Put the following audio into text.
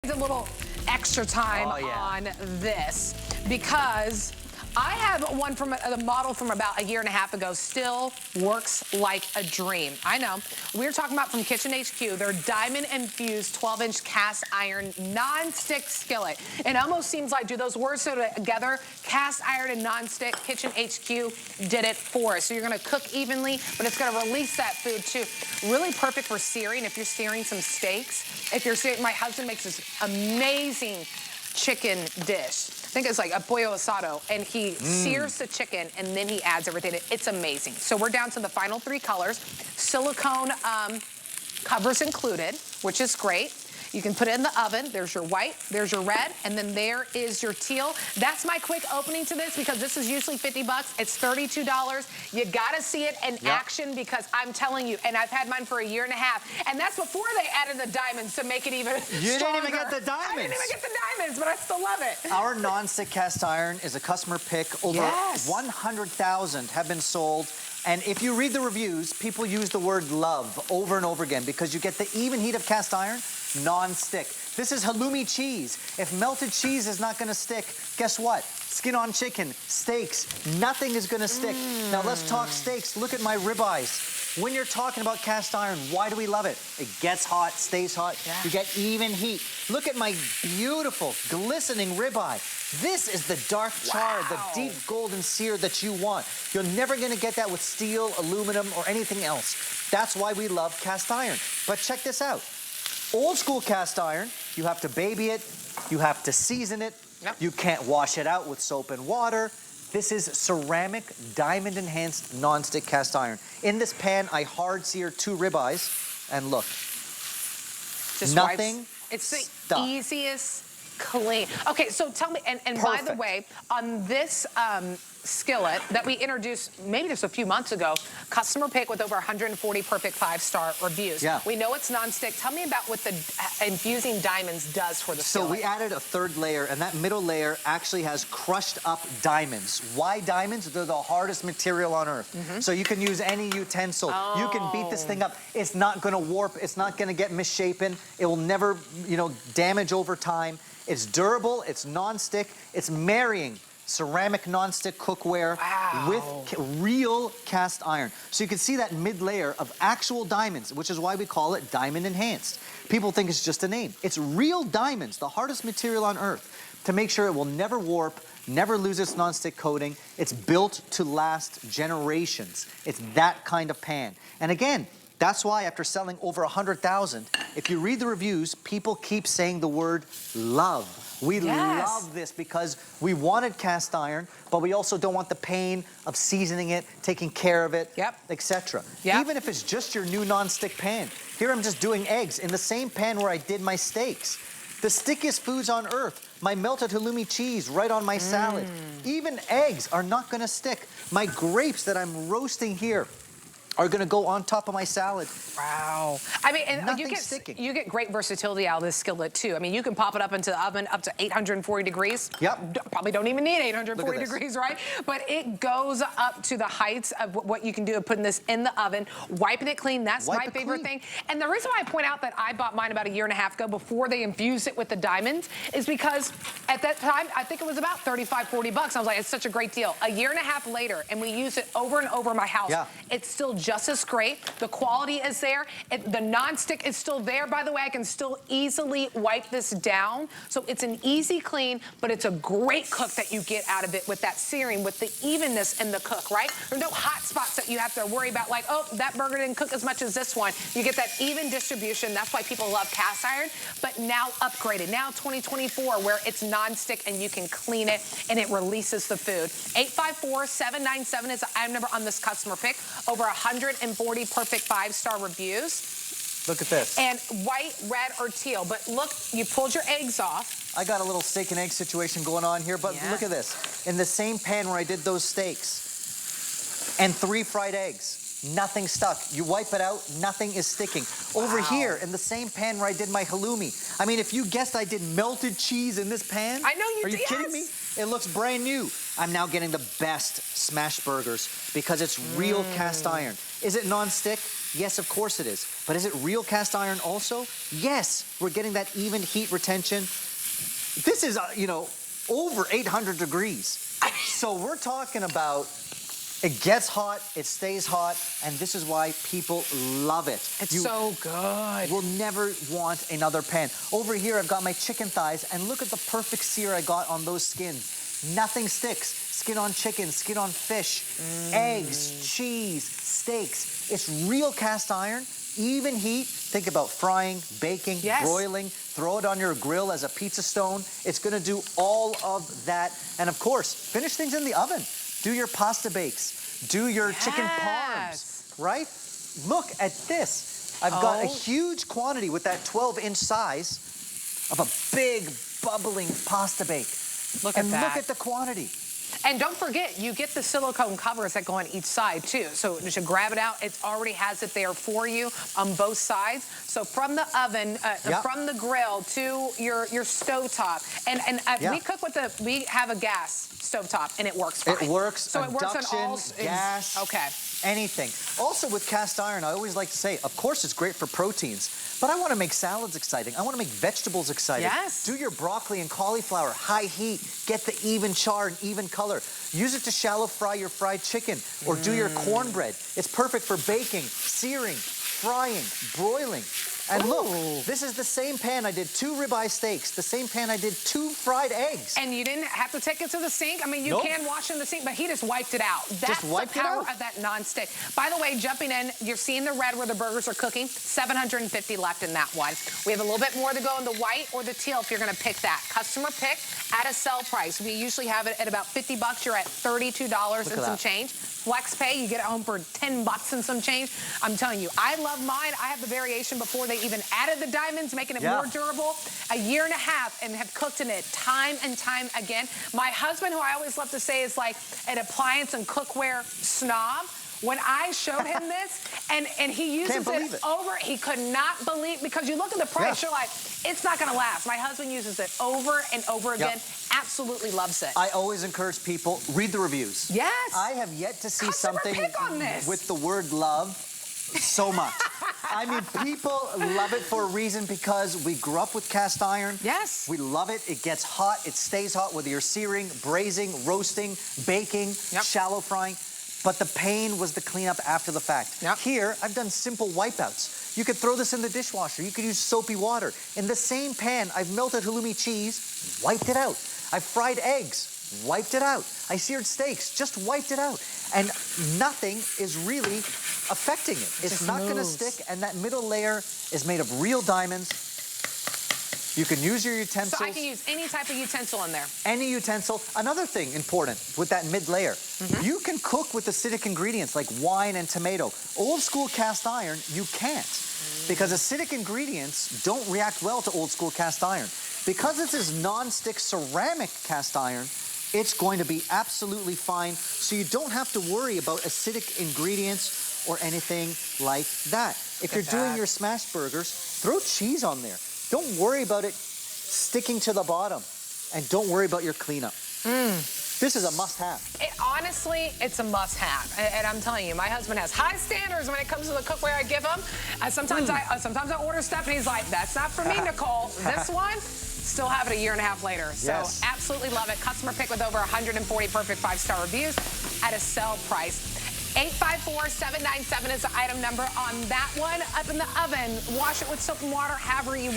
A little extra time on this because I have one from a model from about 1.5 years ago, still works like a dream. I know. We're talking about from Kitchen HQ, their diamond-infused 12-inch cast iron non-stick skillet. It almost seems like, do those words go together? Cast iron and non-stick, Kitchen HQ did it for us. So you're gonna cook evenly, but it's gonna release that food too. Really perfect for searing if you're searing some steaks. If you're searing, my husband makes this amazing chicken dish. I think it's like a pollo asado, and he sears the chicken and then he adds everything. It's amazing. So we're down to the final 3 colors. Silicone covers included, which is great. You can put it in the oven. There's your white, there's your red, and then there is your teal. That's my quick opening to this because this is usually 50 bucks. It's $32. You gotta see it in action because I'm telling you, and I've had mine for 1.5 years, and that's before they added the diamonds to make it even stronger. You didn't even get the diamonds. I didn't even get the diamonds, but I still love it. Our non-stick cast iron is a customer pick. Over 100,000 have been sold. And if you read the reviews, people use the word love over and over again because you get the even heat of cast iron, non-stick. This is halloumi cheese. If melted cheese is not gonna stick, guess what? Skin on chicken, steaks, nothing is gonna stick. Now let's talk steaks. Look at my ribeyes. When you're talking about cast iron, why do we love it? It gets hot, stays hot. You get even heat. Look at my beautiful, glistening ribeye. This is the dark char, the deep golden sear that you want. You're never gonna get that with steel, aluminum, or anything else. That's why we love cast iron. But check this out. Old school cast iron, you have to baby it, you have to season it, you can't wash it out with soap and water. This is ceramic, diamond-enhanced non-stick cast iron. In this pan, I hard sear 2 ribeyes, and look, just nothing It's the stuck. Easiest clean. Okay, so tell me, and by the way, on this skillet that we introduced maybe just a few months ago, customer pick with over 140 perfect 5-star reviews. We know it's non-stick. Tell me about what the infusing diamonds does for the skillet. So we added a 3rd layer, and that middle layer actually has crushed up diamonds. Why diamonds? They're the hardest material on earth. So you can use any utensil. You can beat this thing up. It's not gonna warp. It's not gonna get misshapen. It will never, damage over time. It's durable, it's non-stick. It's marrying ceramic non-stick cookware with real cast iron. So you can see that mid-layer of actual diamonds, which is why we call it diamond enhanced. People think it's just a name. It's real diamonds, the hardest material on earth, to make sure it will never warp, never lose its non-stick coating. It's built to last generations. It's that kind of pan. And again, that's why after selling over 100,000, if you read the reviews, people keep saying the word love. We love this because we wanted cast iron, but we also don't want the pain of seasoning it, taking care of it, etc. Even if it's just your new non-stick pan. Here I'm just doing eggs in the same pan where I did my steaks. The stickiest foods on earth, my melted halloumi cheese right on my salad. Even eggs are not gonna stick. My grapes that I'm roasting here are gonna go on top of my salad. Wow. I mean, and you get great versatility out of this skillet too. I mean, you can pop it up into the oven up to 840 degrees. Probably don't even need 840 degrees, right? But it goes up to the heights of what you can do of putting this in the oven, wiping it clean. That's my favorite thing. And the reason why I point out that I bought mine about 1.5 years ago before they infused it with the diamonds is because at that time, I think it was about 35, 40 bucks. I was like, it's such a great deal. 1.5 years later, and we use it over and over in my house. It's still just as great. The quality is there. The non-stick is still there. By the way, I can still easily wipe this down. So it's an easy clean, but it's a great cook that you get out of it with that searing, with the evenness in the cook, right? There's no hot spots that you have to worry about, like, oh, that burger didn't cook as much as this one. You get that even distribution. That's why people love cast iron, but now upgraded. Now 2024, where it's non-stick and you can clean it and it releases the food. 854-797 is the item number on this customer pick. Over 140 perfect 5-star reviews. Look at this. And white, red, or teal. But look, you pulled your eggs off. I got a little steak and egg situation going on here, but look at this. In the same pan where I did those steaks and 3 fried eggs, nothing stuck. You wipe it out, nothing is sticking. Over here, in the same pan where I did my halloumi. I mean, if you guessed I did melted cheese in this pan. I know you did. Are you kidding me? It looks brand new. I'm now getting the best smash burgers because it's real cast iron. Is it non-stick? Yes, of course it is. But is it real cast iron also? Yes, we're getting that even heat retention. This is, you know, over 800 degrees. So we're talking about it gets hot, it stays hot, and this is why people love it. It's so good. Will never want another pan. Over here, I've got my chicken thighs, and look at the perfect sear I got on those skins. Nothing sticks. Skin on chicken, skin on fish, eggs, cheese, steaks. It's real cast iron, even heat. Think about frying, baking, broiling. Throw it on your grill as a pizza stone. It's gonna do all of that. And of course, finish things in the oven. Do your pasta bakes. Do your chicken parms, right? Look at this. I've got a huge quantity with that 12-inch size of a big, bubbling pasta bake. Look at that. And look at the quantity. And don't forget, you get the silicone covers that go on each side too. So you should grab it out. It already has it there for you on both sides. So from the oven, from the grill to your stovetop. And we cook with we have a gas stovetop and it works fine. It works. So it works on all gas. Okay. Anything. Also with cast iron, I always like to say, of course it's great for proteins, but I want to make salads exciting. I want to make vegetables exciting. Yes. Do your broccoli and cauliflower, high heat, get the even char and even color. Use it to shallow fry your fried chicken or do your cornbread. It's perfect for baking, searing, frying, broiling. And look, this is the same pan I did 2 ribeye steaks, the same pan I did 2 fried eggs. And you didn't have to take it to the sink. I mean, you can wash in the sink, but he just wiped it out. That's the power of that non-stick. By the way, jumping in, you're seeing the red where the burgers are cooking. 750 left in that one. We have a little bit more to go in the white or the teal if you're gonna pick that. Customer pick at a sell price. We usually have it at about 50 bucks. You're at $32 and some change. Flex pay, you get it home for 10 bucks and some change. I'm telling you, I love mine. I have the variation before they even added the diamonds, making it more durable. A year and a half and have cooked in it time and time again. My husband, who I always love to say is like an appliance and cookware snob, when I showed him this, and he uses it over, he could not believe, because you look at the price, you're like, it's not gonna last. My husband uses it over and over again, absolutely loves it. I always encourage people, read the reviews. Yes. I have yet to see Customer something pick on this. with the word love so much. I mean, people love it for a reason because we grew up with cast iron. Yes. We love it. It gets hot. It stays hot, whether you're searing, braising, roasting, baking, shallow frying. But the pain was the cleanup after the fact. Here, I've done simple wipeouts. You could throw this in the dishwasher. You could use soapy water. In the same pan, I've melted halloumi cheese, wiped it out. I've fried eggs, wiped it out. I seared steaks, just wiped it out. And nothing is really affecting it. It's not gonna stick, and that middle layer is made of real diamonds. You can use your utensils. So I can use any type of utensil in there. Any utensil. Another thing important with that mid layer, you can cook with acidic ingredients like wine and tomato. Old school cast iron, you can't. Because acidic ingredients don't react well to old school cast iron. Because this is non-stick ceramic cast iron, it's going to be absolutely fine. So you don't have to worry about acidic ingredients or anything like that. If you're doing your smash burgers, throw cheese on there. Don't worry about it sticking to the bottom. And don't worry about your cleanup. This is a must-have. Honestly, it's a must-have. And I'm telling you, my husband has high standards when it comes to the cookware I give him. Sometimes I order stuff and he's like, that's not for me, Nicole. This one, still have it a year and a half later. So absolutely love it. Customer pick with over 140 perfect 5-star reviews at a sell price. 854-797 is the item number on that one. Up in the oven, wash it with soap and water, however you want.